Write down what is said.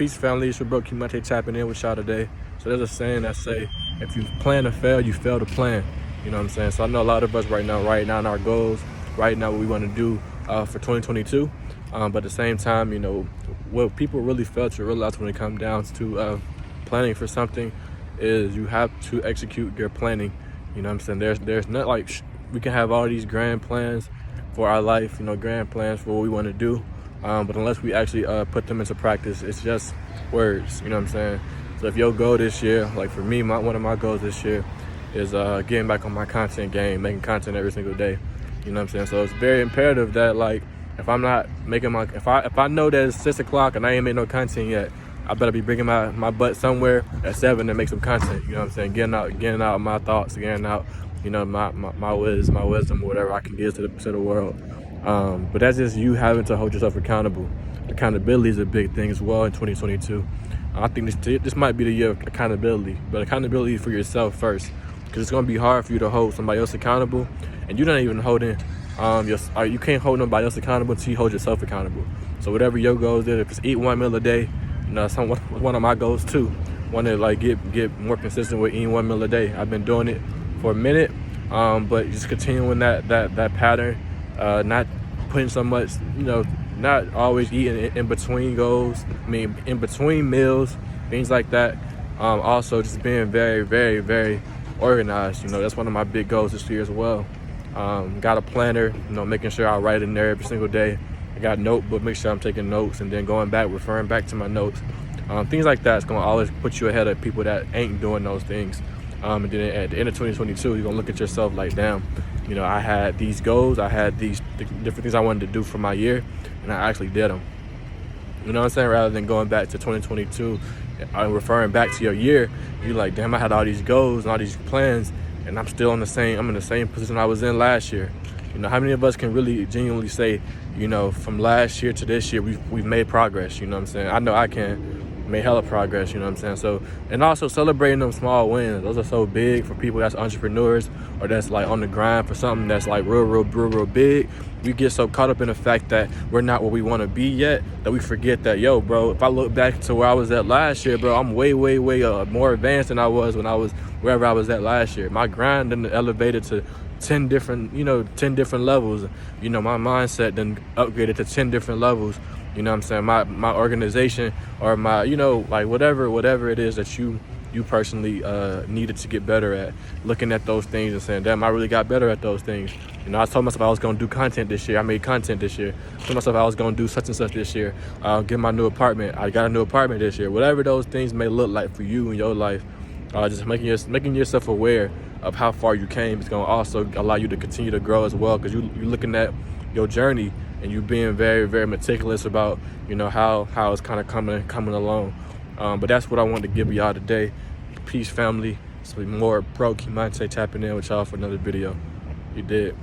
Peace, family. It's your bro Kimante tapping in with y'all today. So there's a saying that say, if you plan to fail, you fail to plan. You know what I'm saying? So I know a lot of us right now writing down our goals, writing out what we want to do for 2022. But at the same time, you know, what people really fail to realize when it comes down to planning for something is you have to execute your planning. You know what I'm saying? There's not like we can have all these grand plans for our life, you know, grand plans for what we want to do. But unless we actually put them into practice, it's just words, you know what I'm saying? So if your goal this year, like for me, one of my goals this year is getting back on my content game, making content every single day, you know what I'm saying? So it's very imperative that, like, if I'm not making if I know that it's 6 o'clock and I ain't made no content yet, I better be bringing my butt somewhere at 7 to make some content, you know what I'm saying? Getting out my thoughts, getting out, you know, my wisdom, whatever I can give to the world. But that's just you having to hold yourself accountable. Accountability is a big thing as well in 2022. I think this might be the year of accountability, but accountability for yourself first, because it's going to be hard for you to hold somebody else accountable, and you're not even holding you can't hold nobody else accountable until you hold yourself accountable. So whatever your goals is, if it's eat 1 meal a day, you know, one of my goals too. Want to like get more consistent with eating 1 meal a day. I've been doing it for a minute, but just continuing that pattern. Not putting so much, you know, not always eating in between goals. I mean, in between meals, things like that. Also, just being very, very, very organized. You know, that's one of my big goals this year as well. Got a planner, you know, making sure I write in there every single day. I got a notebook, make sure I'm taking notes, and then going back, referring back to my notes. Things like that is going to always put you ahead of people that ain't doing those things. And then at the end of 2022, you're going to look at yourself like, damn, you know, I had these goals, I had these different things I wanted to do for my year, and I actually did them. You know what I'm saying? Rather than going back to 2022 and referring back to your year, you're like, damn, I had all these goals and all these plans, and I'm in the same position I was in last year. You know, how many of us can really genuinely say, you know, from last year to this year, we've made progress, you know what I'm saying? I know I can. Made hella progress, you know what I'm saying? So, and also celebrating them small wins. Those are so big for people that's entrepreneurs or that's like on the grind for something that's like real big. We get so caught up in the fact that we're not where we want to be yet that we forget that, yo, bro, if I look back to where I was at last year, bro, I'm way more advanced than I was when I was wherever I was at last year. My grind then elevated to 10 different levels. You know, my mindset then upgraded to 10 different levels. You know what I'm saying? My organization or my, you know, like whatever it is that you personally needed to get better at, looking at those things and saying, damn, I really got better at those things. You know, I told myself I was going to do content this year. I made content this year. I told myself I was going to do such and such this year. Get my new apartment. I got a new apartment this year. Whatever those things may look like for you in your life, just making yourself aware of how far you came is going to also allow you to continue to grow as well, because you're looking at your journey and you being very, very meticulous about, you know, how it's kind of coming along. But that's what I wanted to give y'all today. Peace, family. So more Bro Kimante tapping in with y'all for another video. You did.